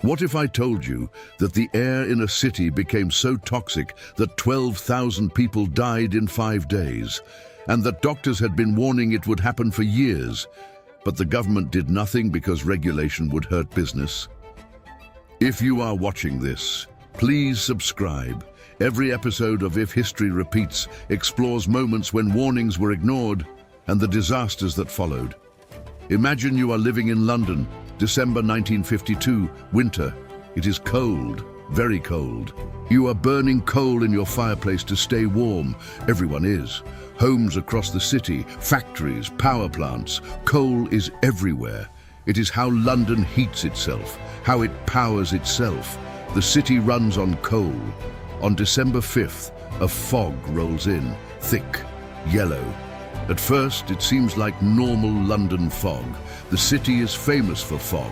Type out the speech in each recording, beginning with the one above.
What if I told you that the air in a city became so toxic that 12,000 people died in 5 days, and that doctors had been warning it would happen for years, but the government did nothing because regulation would hurt business? If you are watching this, please subscribe. Every episode of If History Repeats explores moments when warnings were ignored and the disasters that followed. Imagine you are living in London, December 1952, winter. It is cold, very cold. You are burning coal in your fireplace to stay warm. Everyone is. Homes across the city, factories, power plants. Coal is everywhere. It is how London heats itself, how it powers itself. The city runs on coal. On December 5th, a fog rolls in, thick, yellow. At first, it seems like normal London fog. The city is famous for fog,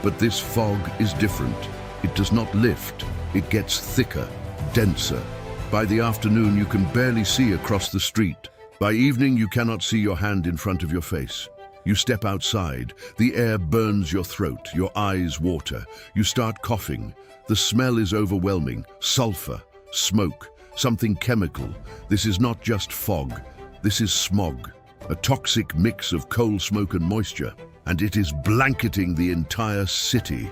but this fog is different. It does not lift. It gets thicker, denser. By the afternoon, you can barely see across the street. By evening, you cannot see your hand in front of your face. You step outside. The air burns your throat. Your eyes water. You start coughing. The smell is overwhelming. Sulfur, smoke, something chemical. This is not just fog. This is smog, a toxic mix of coal smoke and moisture, and it is blanketing the entire city.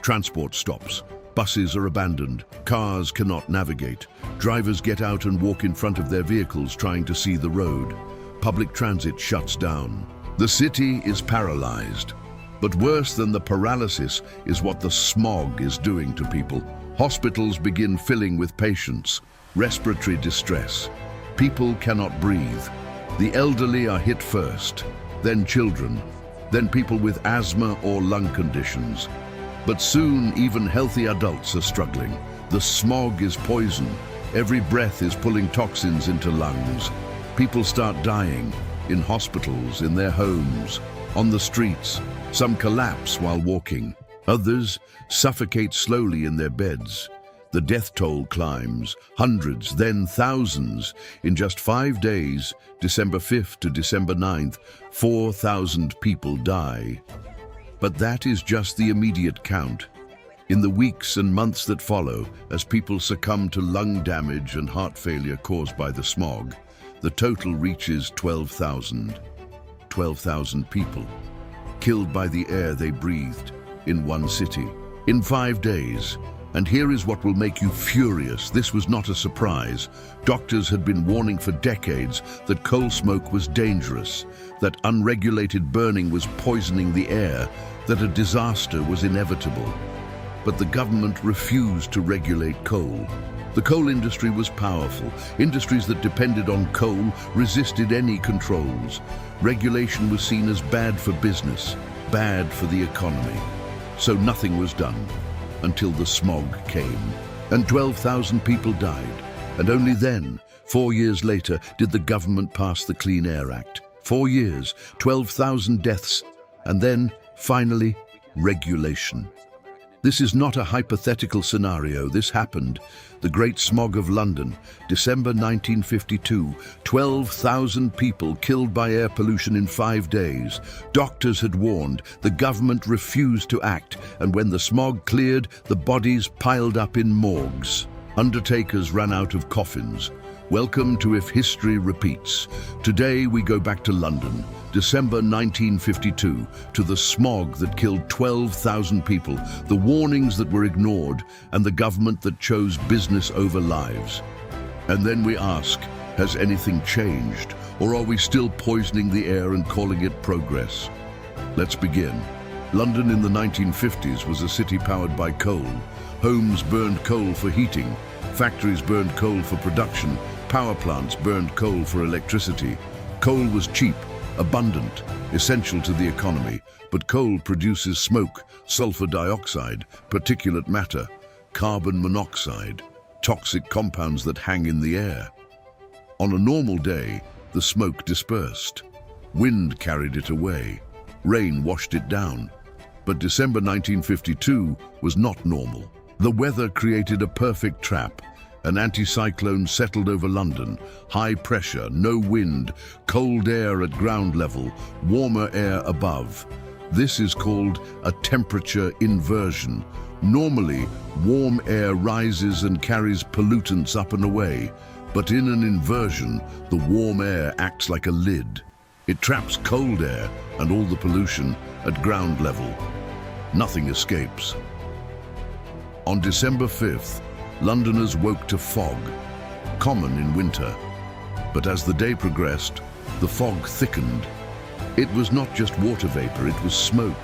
Transport stops. Buses are abandoned. Cars cannot navigate. Drivers get out and walk in front of their vehicles trying to see the road. Public transit shuts down. The city is paralyzed. But worse than the paralysis is what the smog is doing to people. Hospitals begin filling with patients. Respiratory distress. People cannot breathe. The elderly are hit first, then children, then people with asthma or lung conditions. But soon even healthy adults are struggling. The smog is poison. Every breath is pulling toxins into lungs. People start dying, in hospitals, in their homes, on the streets. Some collapse while walking. Others suffocate slowly in their beds. The death toll climbs, hundreds, then thousands. In just 5 days, December 5th to December 9th, 4,000 people die. But that is just the immediate count. In the weeks and months that follow, as people succumb to lung damage and heart failure caused by the smog, the total reaches 12,000. 12,000 people, killed by the air they breathed in one city. In 5 days, and here is what will make you furious. This was not a surprise. Doctors had been warning for decades that coal smoke was dangerous, that unregulated burning was poisoning the air, that a disaster was inevitable. But the government refused to regulate coal. The coal industry was powerful. Industries that depended on coal resisted any controls. Regulation was seen as bad for business, bad for the economy. So nothing was done. Until the smog came, and 12,000 people died. And only then, 4 years later, did the government pass the Clean Air Act. 4 years, 12,000 deaths, and then, finally, regulation. This is not a hypothetical scenario. This happened. The Great Smog of London, December 1952, 12,000 people killed by air pollution in 5 days. Doctors had warned, the government refused to act, and when the smog cleared, the bodies piled up in morgues. Undertakers ran out of coffins. Welcome to If History Repeats. Today we go back to London, December 1952, to the smog that killed 12,000 people, the warnings that were ignored, and the government that chose business over lives. And then we ask, has anything changed, or are we still poisoning the air and calling it progress? Let's begin. London in the 1950s was a city powered by coal. Homes burned coal for heating. Factories burned coal for production. Power plants burned coal for electricity. Coal was cheap, abundant, essential to the economy, but coal produces smoke, sulfur dioxide, particulate matter, carbon monoxide, toxic compounds that hang in the air. On a normal day, the smoke dispersed. Wind carried it away. Rain washed it down. But December 1952 was not normal. The weather created a perfect trap. An anticyclone settled over London. High pressure, no wind, cold air at ground level, warmer air above. This is called a temperature inversion. Normally, warm air rises and carries pollutants up and away, but in an inversion, the warm air acts like a lid. It traps cold air and all the pollution at ground level. Nothing escapes. On December 5th, Londoners woke to fog, common in winter. But as the day progressed, the fog thickened. It was not just water vapor, it was smoke.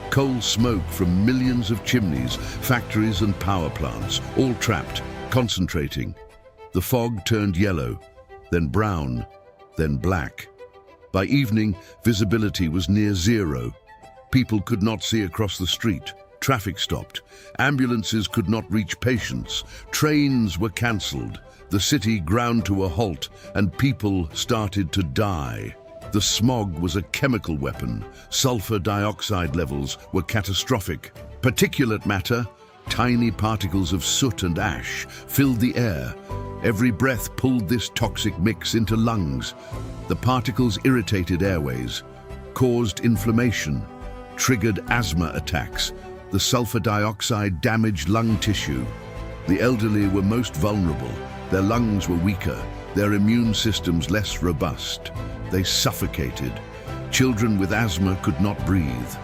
Coal smoke from millions of chimneys, factories and power plants, all trapped, concentrating. The fog turned yellow, then brown, then black. By evening, visibility was near zero. People could not see across the street. Traffic stopped. Ambulances could not reach patients. Trains were cancelled. The city ground to a halt, and people started to die. The smog was a chemical weapon. Sulfur dioxide levels were catastrophic. Particulate matter, tiny particles of soot and ash, filled the air. Every breath pulled this toxic mix into lungs. The particles irritated airways, caused inflammation, triggered asthma attacks. The sulfur dioxide damaged lung tissue. The elderly were most vulnerable. Their lungs were weaker, their immune systems less robust. They suffocated. Children with asthma could not breathe.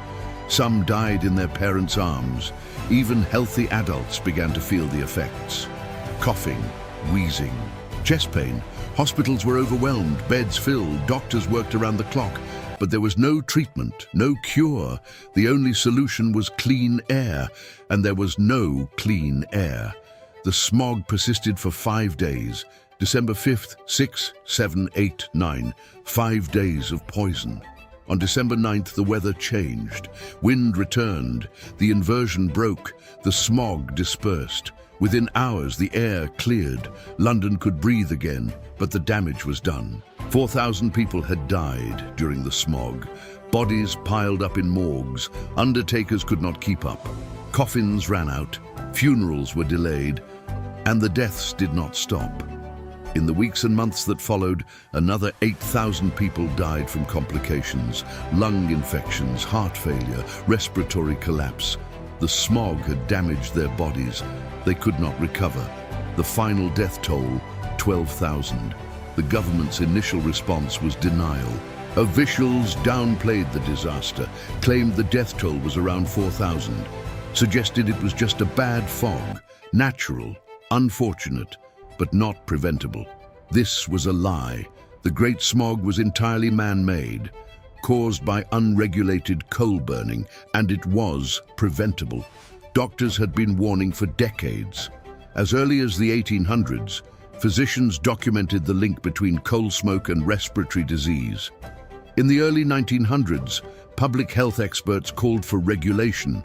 Some died in their parents' arms. Even healthy adults began to feel the effects. Coughing, wheezing, chest pain. Hospitals were overwhelmed, beds filled, doctors worked around the clock. But there was no treatment, no cure. The only solution was clean air, and there was no clean air. The smog persisted for 5 days. December 5th, 6, 7, 8, 9. 5 days of poison. On December 9th, the weather changed. Wind returned. The inversion broke. The smog dispersed. Within hours, the air cleared. London could breathe again, but the damage was done. 4,000 people had died during the smog. Bodies piled up in morgues. Undertakers could not keep up. Coffins ran out. Funerals were delayed. And the deaths did not stop. In the weeks and months that followed, another 8,000 people died from complications, lung infections, heart failure, respiratory collapse. The smog had damaged their bodies. They could not recover. The final death toll, 12,000. The government's initial response was denial. Officials downplayed the disaster, claimed the death toll was around 4,000, suggested it was just a bad fog, natural, unfortunate, but not preventable. This was a lie. The Great Smog was entirely man-made, caused by unregulated coal burning, and it was preventable. Doctors had been warning for decades. As early as the 1800s, physicians documented the link between coal smoke and respiratory disease. In the early 1900s, public health experts called for regulation,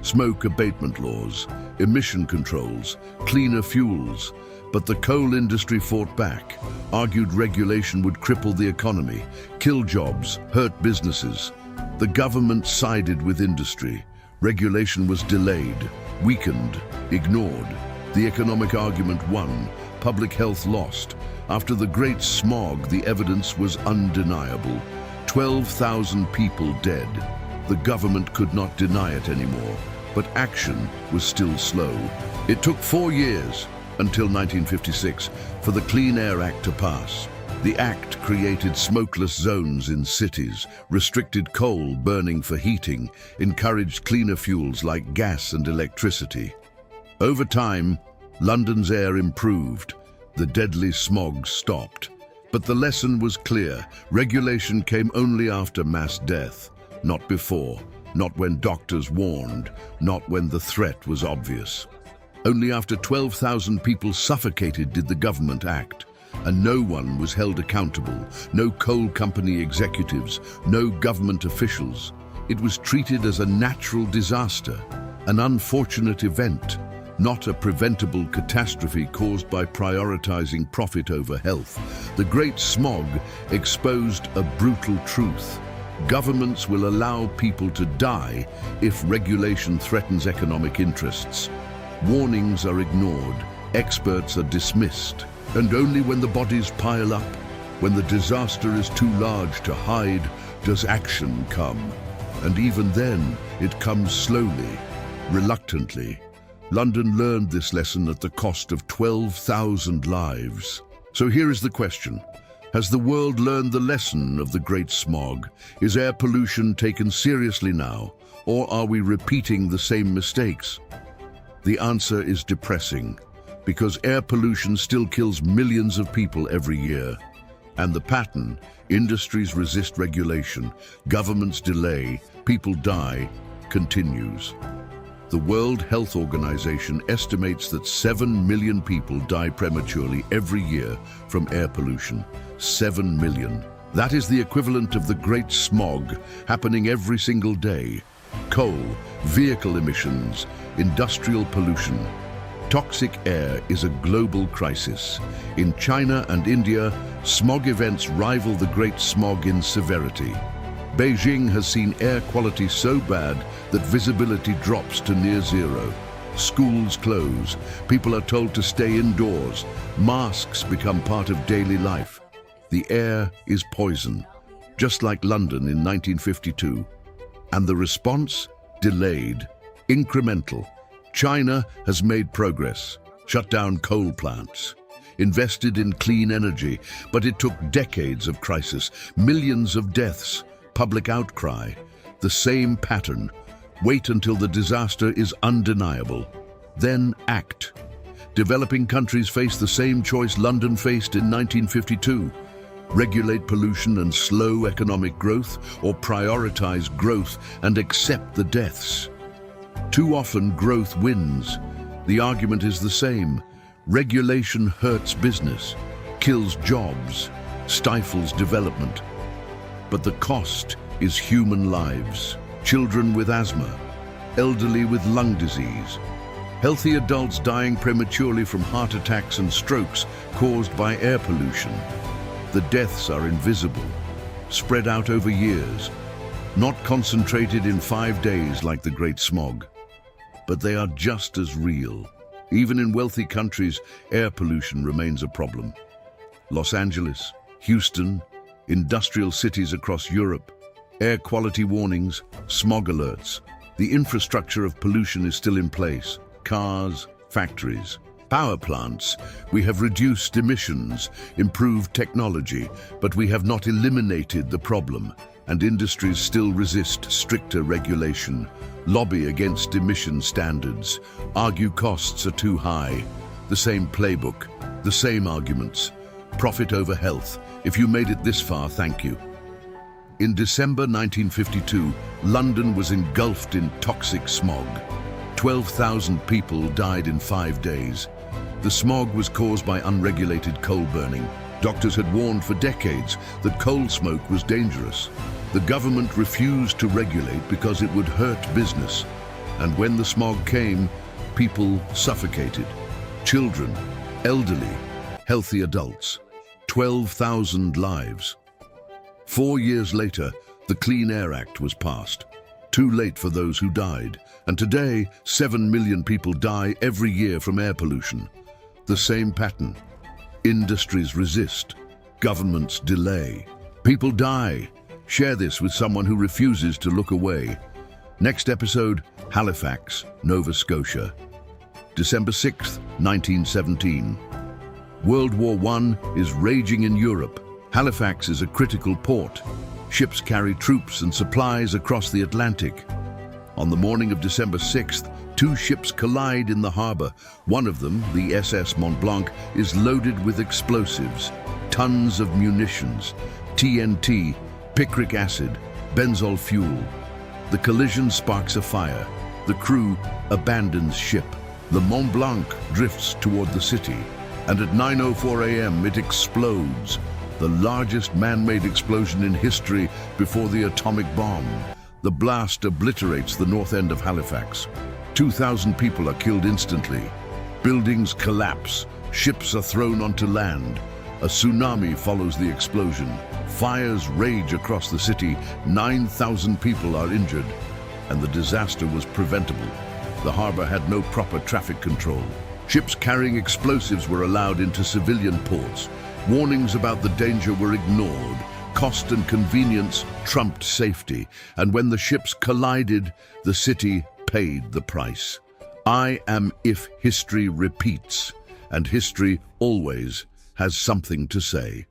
smoke abatement laws, emission controls, cleaner fuels. But the coal industry fought back, argued regulation would cripple the economy, kill jobs, hurt businesses. The government sided with industry. Regulation was delayed, weakened, ignored. The economic argument won, public health lost. After the Great Smog, the evidence was undeniable. 12,000 people dead. The government could not deny it anymore, but action was still slow. It took 4 years, until 1956, for the Clean Air Act to pass. The act created smokeless zones in cities, restricted coal burning for heating, encouraged cleaner fuels like gas and electricity. Over time, London's air improved. The deadly smog stopped. But the lesson was clear. Regulation came only after mass death, not before, not when doctors warned, not when the threat was obvious. Only after 12,000 people suffocated did the government act, and no one was held accountable, no coal company executives, no government officials. It was treated as a natural disaster, an unfortunate event, not a preventable catastrophe caused by prioritizing profit over health. The Great Smog exposed a brutal truth. Governments will allow people to die if regulation threatens economic interests. Warnings are ignored, experts are dismissed, and only when the bodies pile up, when the disaster is too large to hide, does action come. And even then, it comes slowly, reluctantly. London learned this lesson at the cost of 12,000 lives. So here is the question. Has the world learned the lesson of the Great Smog? Is air pollution taken seriously now, or are we repeating the same mistakes? The answer is depressing, because air pollution still kills millions of people every year. And the pattern, industries resist regulation, governments delay, people die, continues. The World Health Organization estimates that 7 million people die prematurely every year from air pollution. 7 million. That is the equivalent of the Great Smog happening every single day. Coal, vehicle emissions, industrial pollution. Toxic air is a global crisis. In China and India, smog events rival the Great Smog in severity. Beijing has seen air quality so bad that visibility drops to near zero. Schools close, people are told to stay indoors, masks become part of daily life. The air is poison, just like London in 1952. And the response? Delayed, incremental. China has made progress, shut down coal plants, invested in clean energy, but it took decades of crisis, millions of deaths, public outcry. The same pattern. Wait until the disaster is undeniable. Then act. Developing countries face the same choice London faced in 1952. Regulate pollution and slow economic growth, or prioritize growth and accept the deaths. Too often growth wins. The argument is the same. Regulation hurts business, kills jobs, stifles development. But the cost is human lives. Children with asthma, elderly with lung disease, healthy adults dying prematurely from heart attacks and strokes caused by air pollution. The deaths are invisible, spread out over years, not concentrated in 5 days like the Great Smog. But they are just as real. Even in wealthy countries, air pollution remains a problem. Los Angeles, Houston, industrial cities across Europe, air quality warnings, smog alerts. The infrastructure of pollution is still in place. Cars, factories, power plants. We have reduced emissions, improved technology, but we have not eliminated the problem, and industries still resist stricter regulation, lobby against emission standards, argue costs are too high. The same playbook, the same arguments. Profit over health. If you made it this far, thank you. In December 1952, London was engulfed in toxic smog. 12,000 people died in 5 days. The smog was caused by unregulated coal burning. Doctors had warned for decades that coal smoke was dangerous. The government refused to regulate because it would hurt business. And when the smog came, people suffocated. Children, elderly, healthy adults. 12,000 lives. 4 years later, the Clean Air Act was passed. Too late for those who died. And today, 7 million people die every year from air pollution. The same pattern. Industries resist. Governments delay. People die. Share this with someone who refuses to look away. Next episode, Halifax, Nova Scotia. December 6th, 1917. World War I is raging in Europe. Halifax is a critical port. Ships carry troops and supplies across the Atlantic. On the morning of December 6th, 2 ships collide in the harbor. One of them, the SS Mont Blanc, is loaded with explosives, tons of munitions, TNT, picric acid, benzol fuel. The collision sparks a fire. The crew abandons ship. The Mont Blanc drifts toward the city, and at 9:04 a.m. it explodes, the largest man-made explosion in history before the atomic bomb. The blast obliterates the north end of Halifax. 2,000 people are killed instantly. Buildings collapse. Ships are thrown onto land. A tsunami follows the explosion. Fires rage across the city. 9,000 people are injured. And the disaster was preventable. The harbor had no proper traffic control. Ships carrying explosives were allowed into civilian ports. Warnings about the danger were ignored. Cost and convenience trumped safety. And when the ships collided, the city paid the price. I am if history repeats, and history always has something to say.